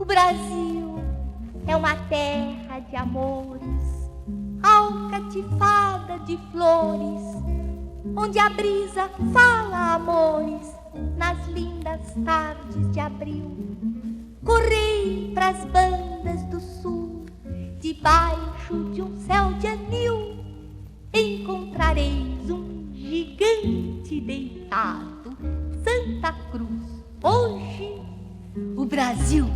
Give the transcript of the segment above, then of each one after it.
O Brasil é uma terra de amores, alcatifada de flores, onde a brisa fala amores nas lindas tardes de abril. Correi pras bandas do sul, debaixo de um céu de anil, encontrareis um gigante deitado, Santa Cruz, hoje o Brasil.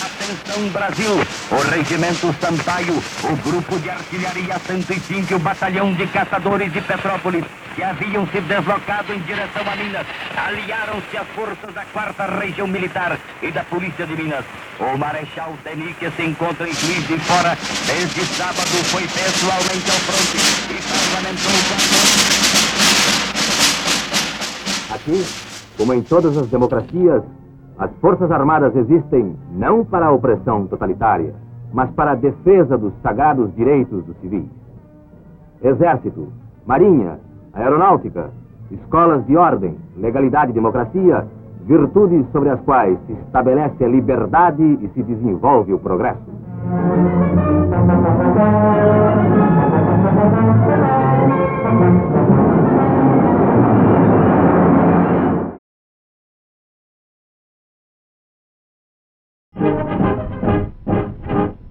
Atenção Brasil, o Regimento Sampaio, o Grupo de Artilharia 105 e o Batalhão de Caçadores de Petrópolis, que haviam se deslocado em direção a Minas, aliaram-se às forças da 4ª Região Militar e da Polícia de Minas. O Marechal Denis, que se encontra em Juiz de Fora, desde sábado foi pessoalmente ao fronte e parlamentou com... Aqui, como em todas as democracias, as Forças Armadas existem não para a opressão totalitária, mas para a defesa dos sagrados direitos dos civis. Exército, Marinha, Aeronáutica, escolas de ordem, legalidade e democracia, virtudes sobre as quais se estabelece a liberdade e se desenvolve o progresso.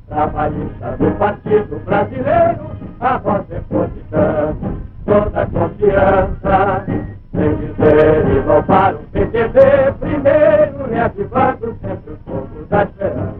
Trabalhista do Partido Brasileiro, a voz depositamos toda a confiança, sem dizer e louvar o PTB, primeiro reativando sempre o fogo da esperança.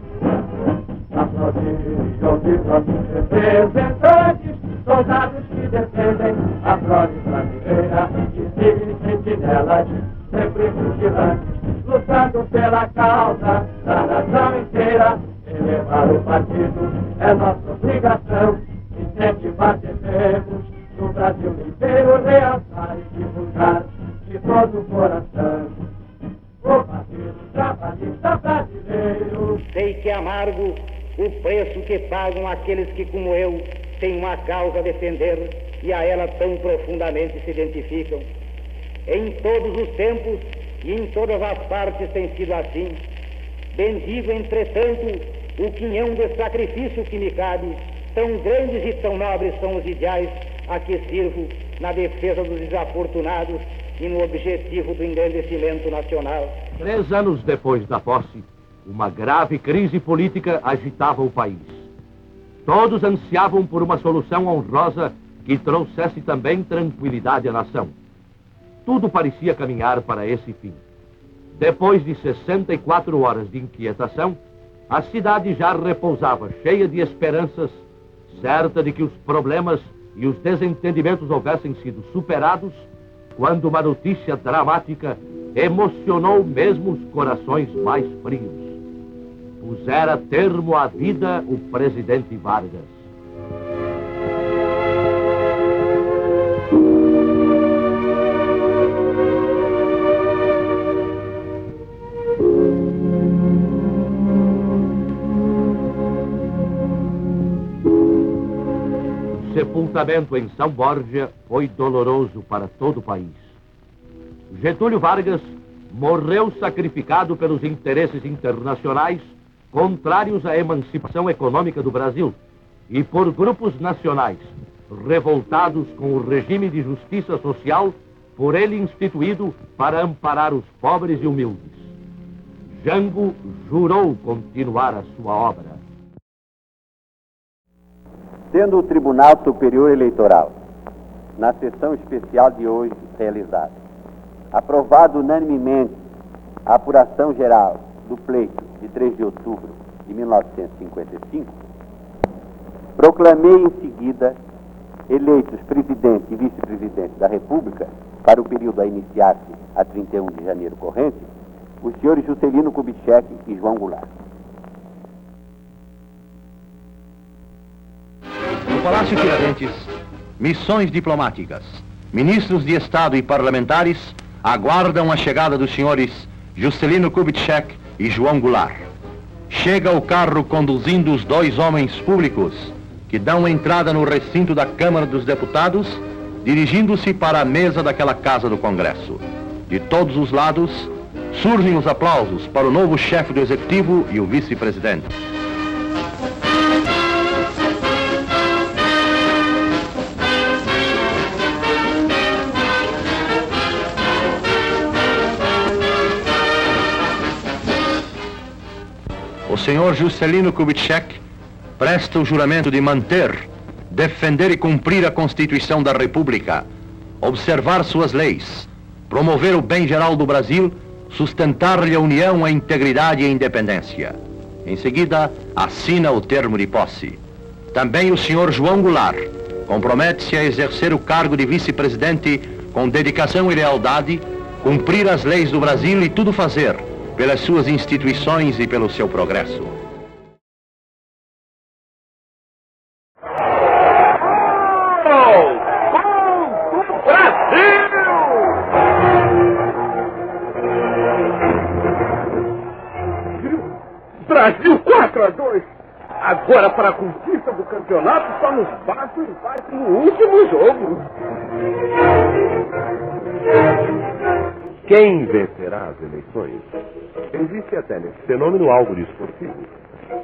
Aplaudiam de nossos representantes, soldados que defendem a glória brasileira, insignes sentinelas, sempre vigilantes, lutando pela causa da nação inteira. Elevar o partido é nossa obrigação, incentivar devemos, no Brasil inteiro realçar e divulgar de todo o coração o Partido Trabalhista Brasileiro. Sei que é amargo o preço que pagam aqueles que, como eu, têm uma causa a defender e a ela tão profundamente se identificam. Em todos os tempos e em todas as partes tem sido assim. Bendigo, entretanto, o quinhão de sacrifício que me cabe. Tão grandes e tão nobres são os ideais a que sirvo na defesa dos desafortunados e no objetivo do engrandecimento nacional. 3 anos depois da posse, uma grave crise política agitava o país. Todos ansiavam por uma solução honrosa que trouxesse também tranquilidade à nação. Tudo parecia caminhar para esse fim. Depois de 64 horas de inquietação, a cidade já repousava cheia de esperanças, certa de que os problemas e os desentendimentos houvessem sido superados, quando uma notícia dramática emocionou mesmo os corações mais frios. Pusera termo à vida o presidente Vargas. O sepultamento em São Borja foi doloroso para todo o país. Getúlio Vargas morreu sacrificado pelos interesses internacionais contrários à emancipação econômica do Brasil e por grupos nacionais revoltados com o regime de justiça social por ele instituído para amparar os pobres e humildes. Jango jurou continuar a sua obra. Tendo o Tribunal Superior Eleitoral, na sessão especial de hoje realizada, aprovado unanimemente a apuração geral do pleito de 3 de outubro de 1955, proclamei em seguida eleitos presidente e vice-presidente da República para o período a iniciar-se a 31 de janeiro corrente, os senhores Juscelino Kubitschek e João Goulart. No Palácio Tiradentes, missões diplomáticas, ministros de Estado e parlamentares aguardam a chegada dos senhores Juscelino Kubitschek e João Goulart. Chega o carro conduzindo os 2 homens públicos que dão entrada no recinto da Câmara dos Deputados dirigindo-se para a mesa daquela casa do Congresso. De todos os lados, surgem os aplausos para o novo chefe do Executivo e o vice-presidente. O senhor Juscelino Kubitschek presta o juramento de manter, defender e cumprir a Constituição da República, observar suas leis, promover o bem geral do Brasil, sustentar-lhe a união, a integridade e a independência. Em seguida, assina o termo de posse. Também o senhor João Goulart compromete-se a exercer o cargo de vice-presidente com dedicação e lealdade, cumprir as leis do Brasil e tudo fazer pelas suas instituições e pelo seu progresso. Brasil 4-2. Agora, para a conquista do campeonato, só nos basta o empate no último jogo. Quem vencerá as eleições? Existe até nesse fenômeno algo de esportivo.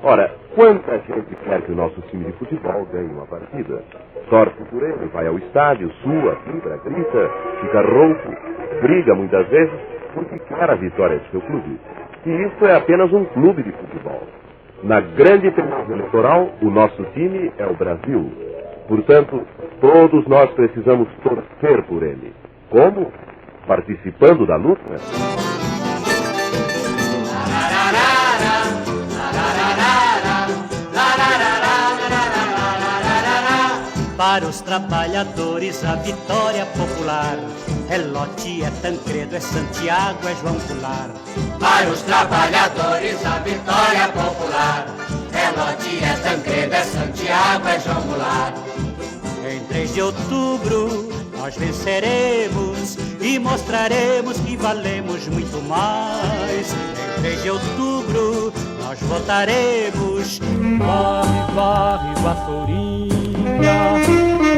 Ora, quanta gente quer que o nosso time de futebol ganhe uma partida? Torce por ele, vai ao estádio, sua, vibra, grita, fica rouco, briga muitas vezes porque quer a vitória de seu clube. E isso é apenas um clube de futebol. Na grande pesquisa eleitoral, o nosso time é o Brasil. Portanto, todos nós precisamos torcer por ele. Como? Participando da luta? Para os trabalhadores a vitória popular é Lote, é Tancredo, é Santiago, é João Goulart. Para os trabalhadores a vitória popular é Lote, é Tancredo, é Santiago, é João Goulart. Em 3 de outubro nós venceremos e mostraremos que valemos muito mais. Em 3 de outubro nós votaremos. Varre, varre, vassourinha,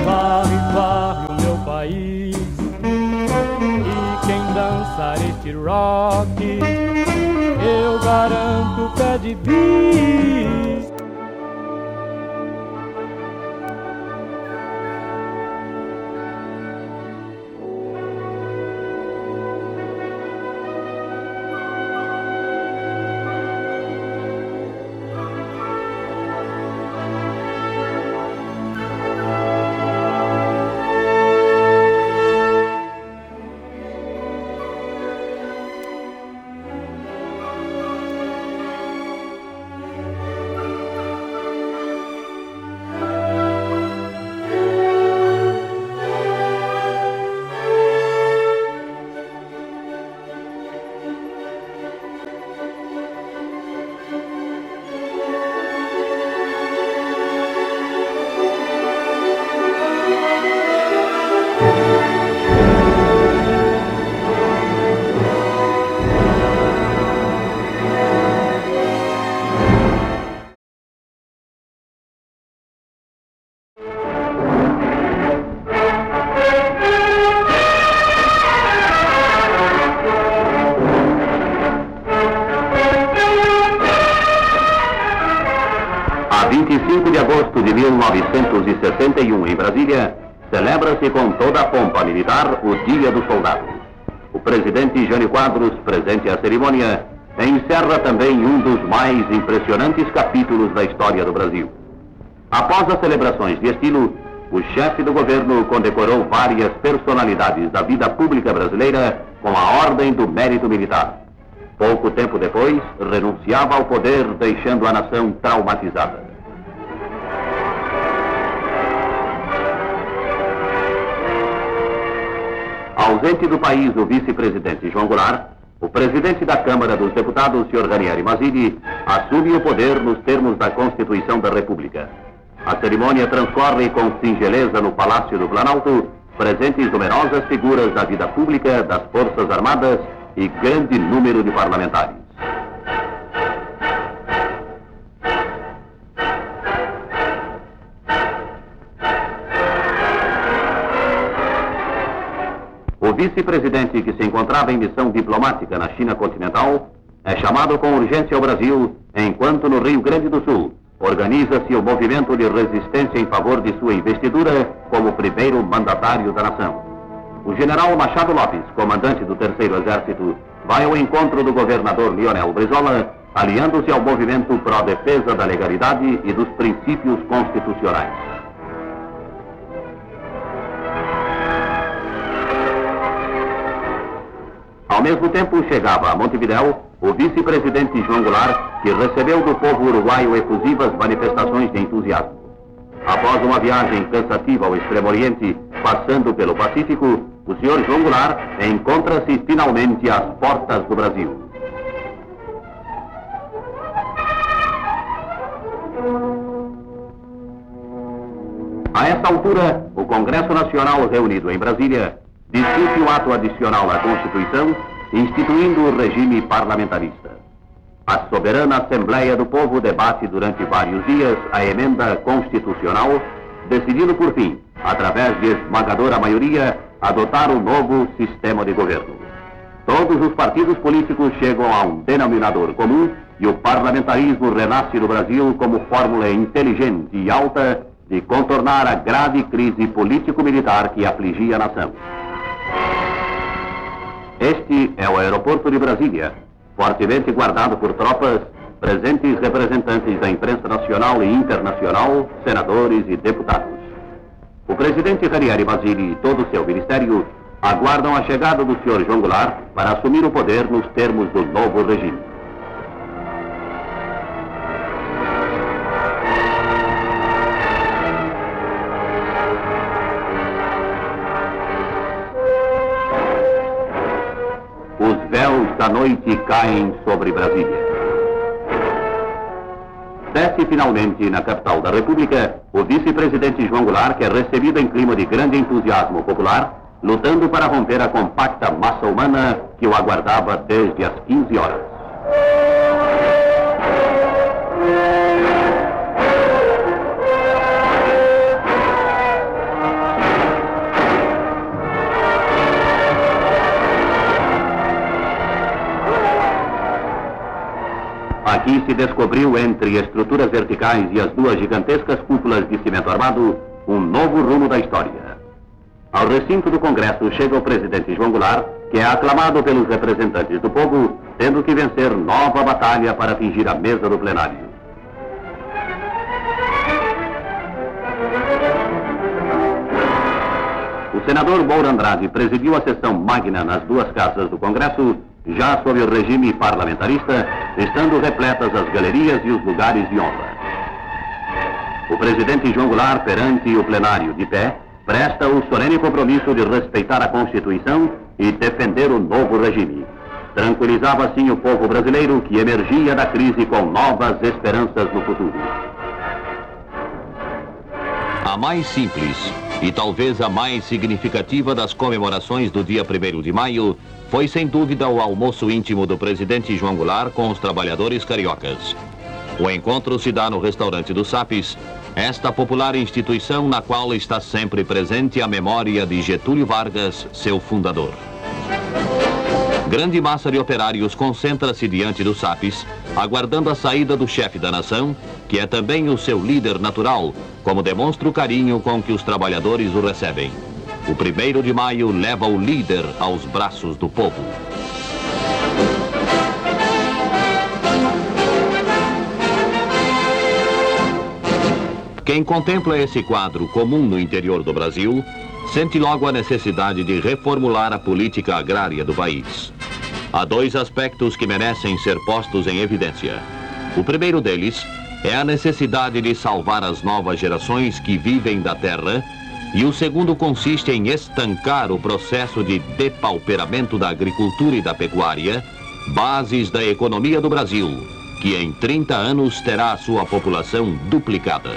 varre, varre o meu país. E quem dançar este rock, eu garanto pé de bis. A 25 de agosto de 1961, em Brasília, celebra-se com toda a pompa militar o Dia do Soldado. O presidente Jânio Quadros, presente à cerimônia, encerra também um dos mais impressionantes capítulos da história do Brasil. Após as celebrações de estilo, o chefe do governo condecorou várias personalidades da vida pública brasileira com a Ordem do Mérito Militar. Pouco tempo depois, renunciava ao poder, deixando a nação traumatizada. Ausente do país o vice-presidente João Goulart, o presidente da Câmara dos Deputados, Sr. Ranieri Mazzilli, assume o poder nos termos da Constituição da República. A cerimônia transcorre com singeleza no Palácio do Planalto, presentes numerosas figuras da vida pública, das Forças Armadas e grande número de parlamentares. vice-presidente que se encontrava em missão diplomática na China continental é chamado com urgência ao Brasil, enquanto no Rio Grande do Sul organiza-se o movimento de resistência em favor de sua investidura como primeiro mandatário da nação. O general Machado Lopes, comandante do 3º Exército, vai ao encontro do governador Lionel Brizola, aliando-se ao movimento pró-defesa da legalidade e dos princípios constitucionais. Ao mesmo tempo, chegava a Montevidéu o vice-presidente João Goulart, que recebeu do povo uruguaio efusivas manifestações de entusiasmo. Após uma viagem cansativa ao Extremo Oriente, passando pelo Pacífico, o senhor João Goulart encontra-se finalmente às portas do Brasil. A essa altura, o Congresso Nacional reunido em Brasília discute o ato adicional à Constituição, instituindo o regime parlamentarista. A soberana Assembleia do Povo debate durante vários dias a emenda constitucional, decidindo por fim, através de esmagadora maioria, adotar um novo sistema de governo. Todos os partidos políticos chegam a um denominador comum e o parlamentarismo renasce no Brasil como fórmula inteligente e alta de contornar a grave crise político-militar que afligia a nação. Este é o aeroporto de Brasília, fortemente guardado por tropas, presentes representantes da imprensa nacional e internacional, senadores e deputados. O presidente Ranieri Basili e todo o seu ministério aguardam a chegada do senhor João Goulart para assumir o poder nos termos do novo regime. Os véus da noite caem sobre Brasília. Desce finalmente na capital da República o vice-presidente João Goulart, que é recebido em clima de grande entusiasmo popular, lutando para romper a compacta massa humana que o aguardava desde as 15 horas. Aqui se descobriu, entre estruturas verticais e as duas gigantescas cúpulas de cimento armado, um novo rumo da história. Ao recinto do Congresso chega o presidente João Goulart, que é aclamado pelos representantes do povo, tendo que vencer nova batalha para atingir a mesa do plenário. O senador Moura Andrade presidiu a sessão magna nas duas casas do Congresso, já sob o regime parlamentarista, estando repletas as galerias e os lugares de honra. O presidente João Goulart, perante o plenário de pé, presta o solene compromisso de respeitar a Constituição e defender o novo regime. Tranquilizava assim o povo brasileiro, que emergia da crise com novas esperanças no futuro. A mais simples e talvez a mais significativa das comemorações do dia 1º de maio foi sem dúvida o almoço íntimo do presidente João Goulart com os trabalhadores cariocas. O encontro se dá no restaurante do Sapes, esta popular instituição na qual está sempre presente a memória de Getúlio Vargas, seu fundador. Grande massa de operários concentra-se diante do Sapes, aguardando a saída do chefe da nação, que é também o seu líder natural, como demonstra o carinho com que os trabalhadores o recebem. O 1º de maio leva o líder aos braços do povo. Quem contempla esse quadro comum no interior do Brasil, sente logo a necessidade de reformular a política agrária do país. Há dois aspectos que merecem ser postos em evidência. O primeiro deles é a necessidade de salvar as novas gerações que vivem da terra, e o segundo consiste em estancar o processo de depauperamento da agricultura e da pecuária, bases da economia do Brasil, que em 30 anos terá a sua população duplicada.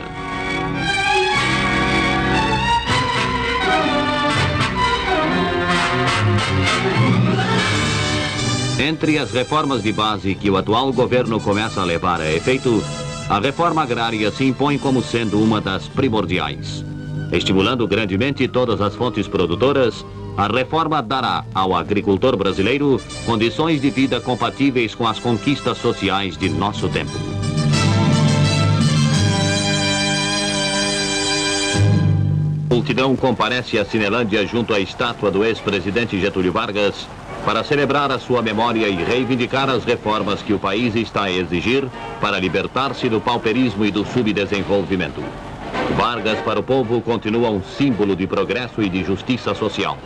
Entre as reformas de base que o atual governo começa a levar a efeito, a reforma agrária se impõe como sendo uma das primordiais, estimulando grandemente todas as fontes produtoras A reforma dará ao agricultor brasileiro condições de vida compatíveis com as conquistas sociais de nosso tempo. A multidão comparece à Cinelândia junto à estátua do ex-presidente Getúlio Vargas para celebrar a sua memória e reivindicar as reformas que o país está a exigir para libertar-se do pauperismo e do subdesenvolvimento. Vargas para o povo continua um símbolo de progresso e de justiça social.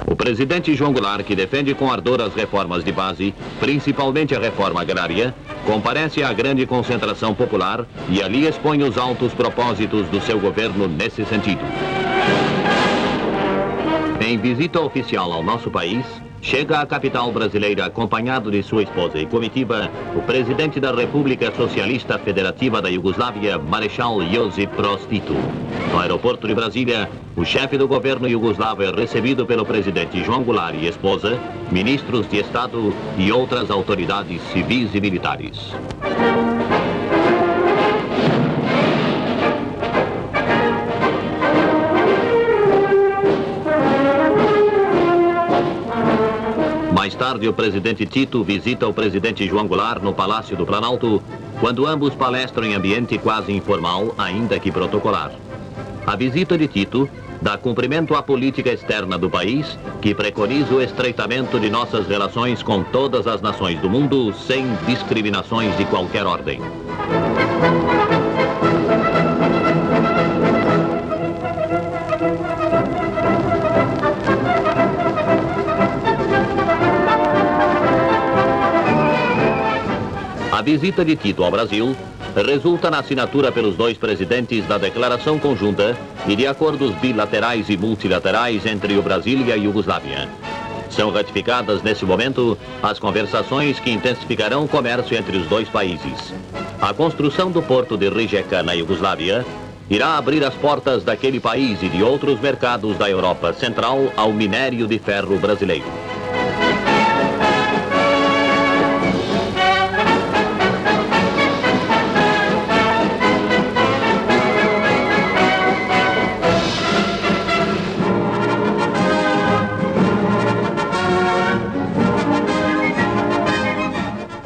O presidente João Goulart, que defende com ardor as reformas de base, principalmente a reforma agrária, comparece à grande concentração popular e ali expõe os altos propósitos do seu governo nesse sentido. Em visita oficial ao nosso país, chega à capital brasileira acompanhado de sua esposa e comitiva, o presidente da República Socialista Federativa da Iugoslávia, Marechal Josip Broz Tito. No aeroporto de Brasília, o chefe do governo iugoslavo é recebido pelo presidente João Goulart e esposa, ministros de Estado e outras autoridades civis e militares. Mais tarde, o presidente Tito visita o presidente João Goulart no Palácio do Planalto, quando ambos palestram em ambiente quase informal, ainda que protocolar. A visita de Tito dá cumprimento à política externa do país, que preconiza o estreitamento de nossas relações com todas as nações do mundo, sem discriminações de qualquer ordem. A visita de Tito ao Brasil resulta na assinatura pelos dois presidentes da declaração conjunta e de acordos bilaterais e multilaterais entre o Brasil e a Iugoslávia. São ratificadas nesse momento as conversações que intensificarão o comércio entre os dois países. A construção do porto de Rijeka, na Iugoslávia, irá abrir as portas daquele país e de outros mercados da Europa Central ao minério de ferro brasileiro.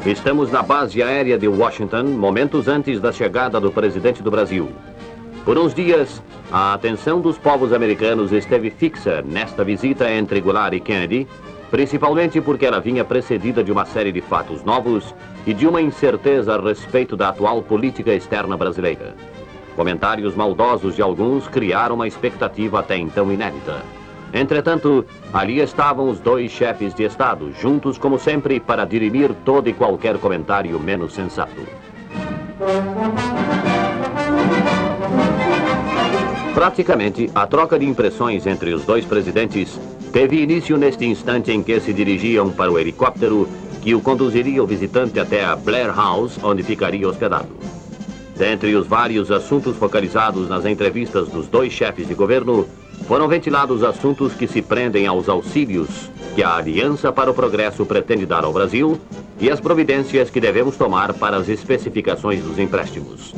Estamos na base aérea de Washington, momentos antes da chegada do presidente do Brasil. Por uns dias, a atenção dos povos americanos esteve fixa nesta visita entre Goulart e Kennedy, principalmente porque ela vinha precedida de uma série de fatos novos e de uma incerteza a respeito da atual política externa brasileira. Comentários maldosos de alguns criaram uma expectativa até então inédita. Entretanto, ali estavam os dois chefes de Estado, juntos como sempre, para dirimir todo e qualquer comentário menos sensato. Praticamente, a troca de impressões entre os dois presidentes teve início neste instante em que se dirigiam para o helicóptero que o conduziria o visitante até a Blair House, onde ficaria hospedado. Dentre os vários assuntos focalizados nas entrevistas dos dois chefes de governo, foram ventilados assuntos que se prendem aos auxílios que a Aliança para o Progresso pretende dar ao Brasil e as providências que devemos tomar para as especificações dos empréstimos.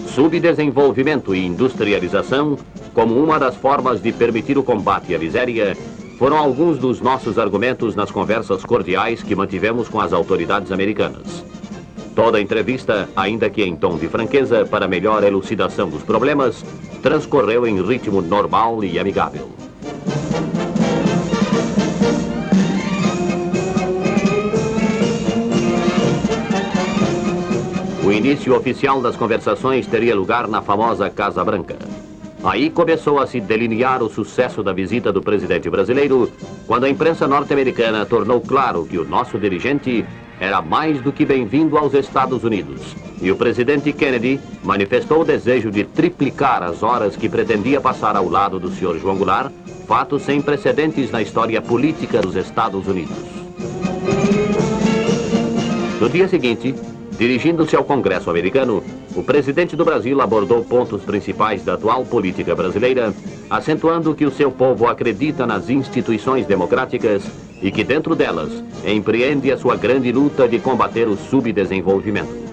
Subdesenvolvimento e industrialização, como uma das formas de permitir o combate à miséria, foram alguns dos nossos argumentos nas conversas cordiais que mantivemos com as autoridades americanas. Toda a entrevista, ainda que em tom de franqueza para melhor elucidação dos problemas, transcorreu em ritmo normal e amigável. O início oficial das conversações teria lugar na famosa Casa Branca. Aí começou a se delinear o sucesso da visita do presidente brasileiro, quando a imprensa norte-americana tornou claro que o nosso dirigente era mais do que bem-vindo aos Estados Unidos. E o presidente Kennedy manifestou o desejo de triplicar as horas que pretendia passar ao lado do Sr. João Goulart, fato sem precedentes na história política dos Estados Unidos. No dia seguinte, dirigindo-se ao Congresso americano, o presidente do Brasil abordou pontos principais da atual política brasileira, acentuando que o seu povo acredita nas instituições democráticas e que dentro delas empreende a sua grande luta de combater o subdesenvolvimento.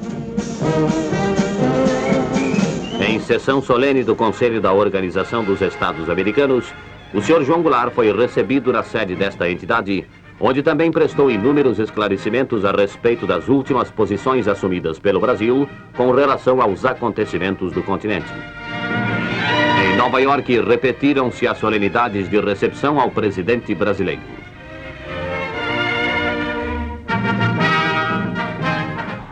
Em sessão solene do Conselho da Organização dos Estados Americanos, o Sr. João Goulart foi recebido na sede desta entidade, onde também prestou inúmeros esclarecimentos a respeito das últimas posições assumidas pelo Brasil com relação aos acontecimentos do continente. Em Nova York, repetiram-se as solenidades de recepção ao presidente brasileiro.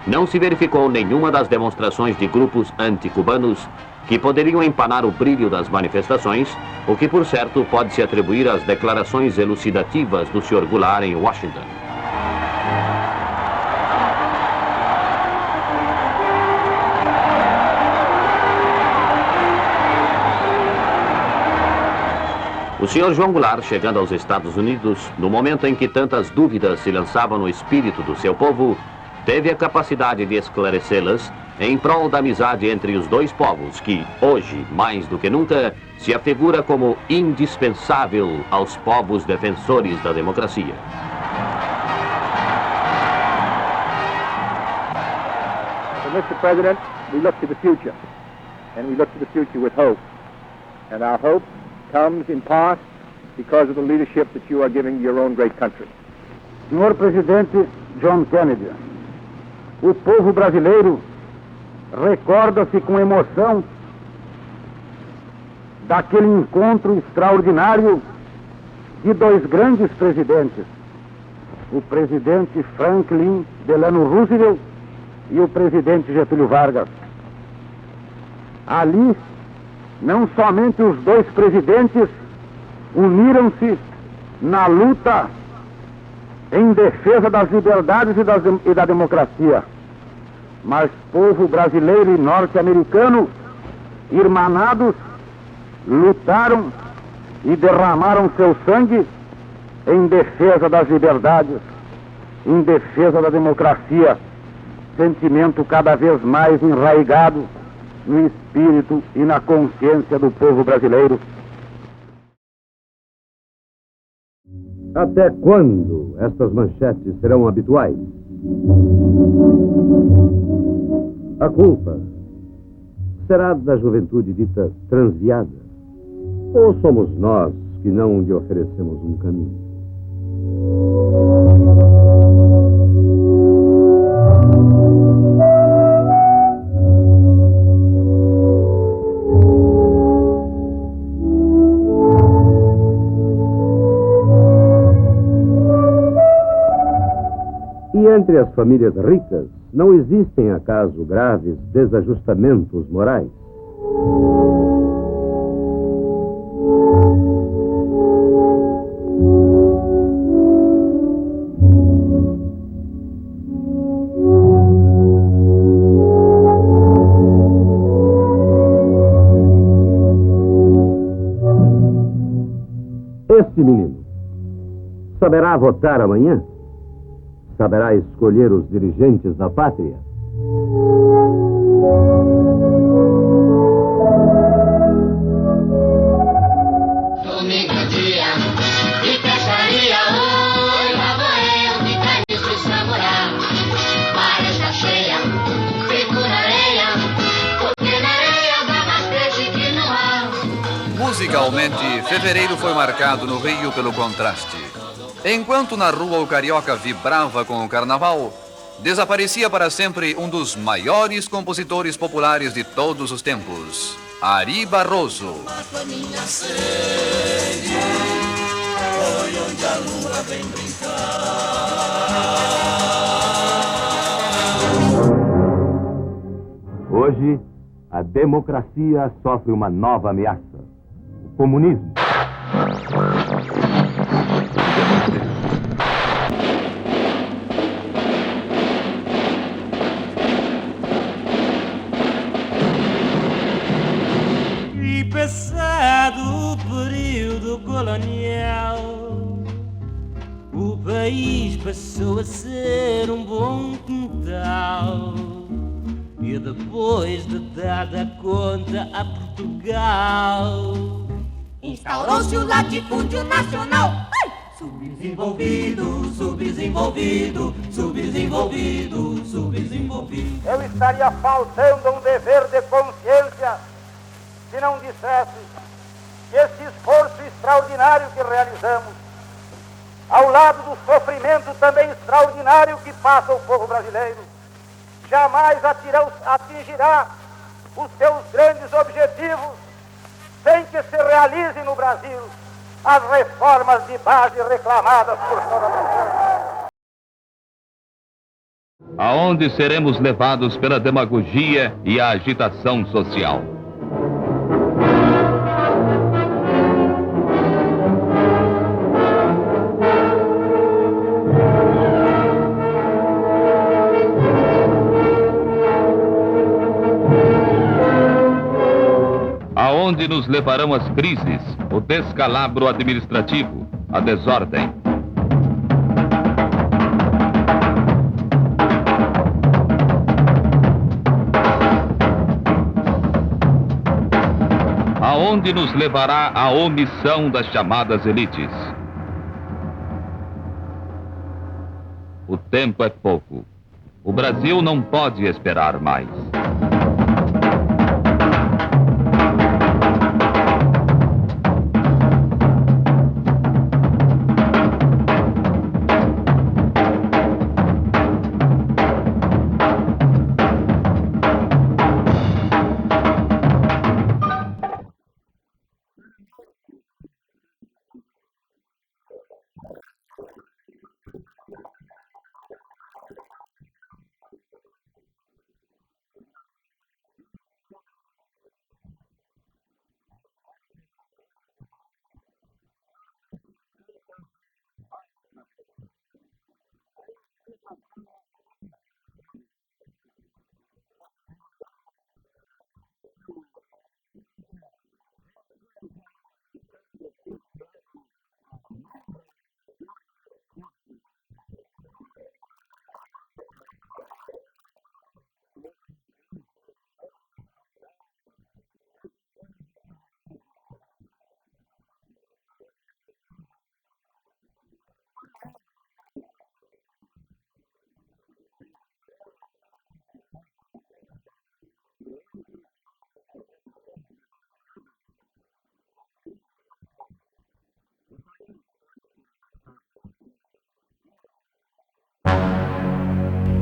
Não se verificou nenhuma das demonstrações de grupos anticubanos que poderiam empanar o brilho das manifestações, o que, por certo, pode se atribuir às declarações elucidativas do Sr. Goulart em Washington. O Sr. João Goulart, chegando aos Estados Unidos, no momento em que tantas dúvidas se lançavam no espírito do seu povo, teve a capacidade de esclarecê-las em prol da amizade entre os dois povos que, hoje, mais do que nunca, se afigura como indispensável aos povos defensores da democracia. So, Mr. President, we look to the future, and we look to the future with hope. And our hope comes in part because of the leadership that you are giving your own great country. Senhor Presidente John Kennedy, o povo brasileiro recorda-se com emoção daquele encontro extraordinário de dois grandes presidentes, o presidente Franklin Delano Roosevelt e o presidente Getúlio Vargas. Ali, não somente os dois presidentes uniram-se na luta em defesa das liberdades e da democracia, mas povo brasileiro e norte-americano, irmanados, lutaram e derramaram seu sangue em defesa das liberdades, em defesa da democracia, sentimento cada vez mais enraizado no espírito e na consciência do povo brasileiro. Até quando estas manchetes serão habituais? A culpa será da juventude dita transviada? Ou somos nós que não lhe oferecemos um caminho? E entre as famílias ricas, não existem, acaso, graves desajustamentos morais? Este menino saberá votar amanhã? Saberá escolher os dirigentes da pátria? Domingo é dia de fecharia, oi, lá vou eu de caniços namorar. Mar está cheia, fico na areia, porque na areia dá mais peixe que no ar. Musicalmente, fevereiro foi marcado no Rio pelo contraste. Enquanto na rua o carioca vibrava com o carnaval, desaparecia para sempre um dos maiores compositores populares de todos os tempos, Ari Barroso. Hoje, a democracia sofre uma nova ameaça: o comunismo. E passado o período colonial, o país passou a ser um bom quintal. E depois de dada conta a Portugal, instaurou-se o latifúndio nacional. Subdesenvolvido, subdesenvolvido, subdesenvolvido, subdesenvolvido. Eu estaria faltando um dever de consciência se não dissesse que esse esforço extraordinário que realizamos, ao lado do sofrimento também extraordinário que passa o povo brasileiro, jamais atingirá os seus grandes objetivos sem que se realize no Brasil as reformas de base reclamadas por toda a nação. Aonde seremos levados pela demagogia e a agitação social. Aonde nos levarão as crises, o descalabro administrativo, a desordem. Aonde nos levará a omissão das chamadas elites. O tempo é pouco. O Brasil não pode esperar mais.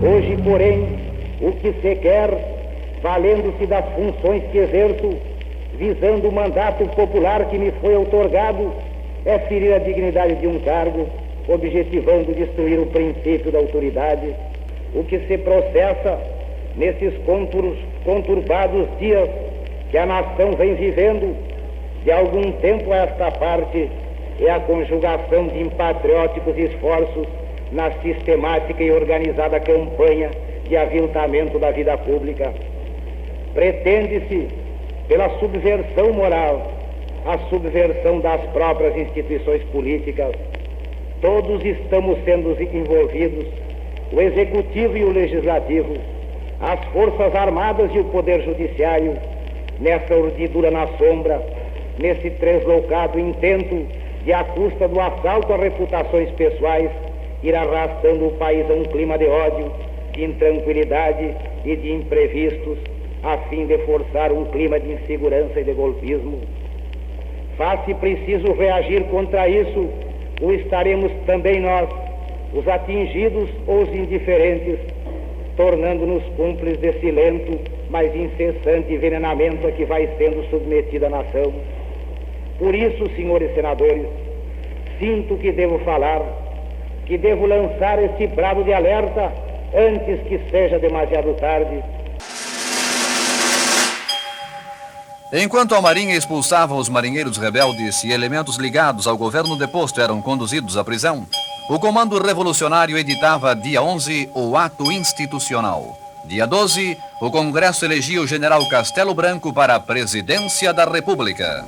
Hoje, porém, o que se quer, valendo-se das funções que exerço, visando o mandato popular que me foi outorgado, é ferir a dignidade de um cargo, objetivando destruir o princípio da autoridade, o que se processa nesses conturbados dias que a nação vem vivendo, de algum tempo a esta parte, é a conjugação de impatrióticos esforços na sistemática e organizada campanha de aviltamento da vida pública. Pretende-se, pela subversão moral, a subversão das próprias instituições políticas. Todos estamos sendo envolvidos, o Executivo e o Legislativo, as Forças Armadas e o Poder Judiciário, nessa urdidura na sombra, nesse translocado intento de, à custa do assalto a reputações pessoais, ir arrastando o país a um clima de ódio, de intranquilidade e de imprevistos, a fim de forçar um clima de insegurança e de golpismo. Faz-se preciso reagir contra isso, ou estaremos também nós, os atingidos ou os indiferentes, tornando-nos cúmplices desse lento, mas incessante envenenamento a que vai sendo submetida a nação. Por isso, senhores senadores, sinto que devo falar, que devo lançar este brado de alerta antes que seja demasiado tarde. Enquanto a Marinha expulsava os marinheiros rebeldes e elementos ligados ao governo deposto eram conduzidos à prisão, o Comando Revolucionário editava dia 11 o Ato Institucional. Dia 12, o Congresso elegia o general Castelo Branco para a presidência da República.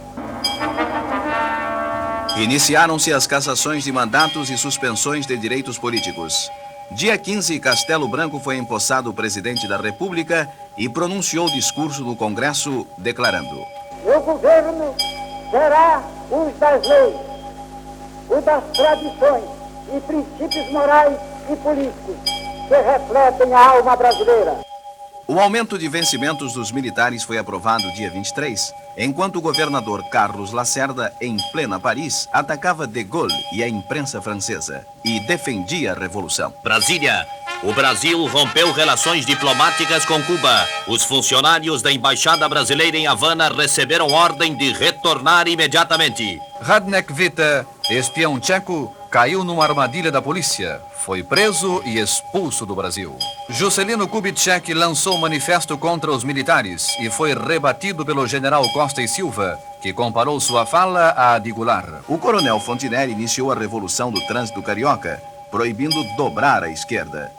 Iniciaram-se as cassações de mandatos e suspensões de direitos políticos. Dia 15, Castelo Branco foi empossado presidente da República e pronunciou o discurso no Congresso declarando: Meu governo será o das leis, o das tradições e princípios morais e políticos que refletem a alma brasileira. O aumento de vencimentos dos militares foi aprovado dia 23, enquanto o governador Carlos Lacerda, em plena Paris, atacava de Gaulle e a imprensa francesa e defendia a revolução. Brasília. O Brasil rompeu relações diplomáticas com Cuba. Os funcionários da Embaixada Brasileira em Havana receberam ordem de retornar imediatamente. Radek Vita, espião tcheco, caiu numa armadilha da polícia. Foi preso e expulso do Brasil. Juscelino Kubitschek lançou um manifesto contra os militares e foi rebatido pelo general Costa e Silva, que comparou sua fala à de Goulart. O coronel Fontenelle iniciou a revolução do trânsito carioca, proibindo dobrar à esquerda.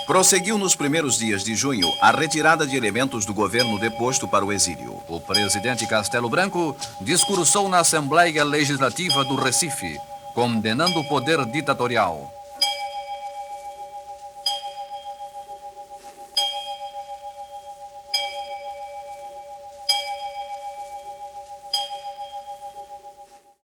Prosseguiu nos primeiros dias de junho a retirada de elementos do governo deposto para o exílio. O presidente Castelo Branco discursou na Assembleia Legislativa do Recife, condenando o poder ditatorial.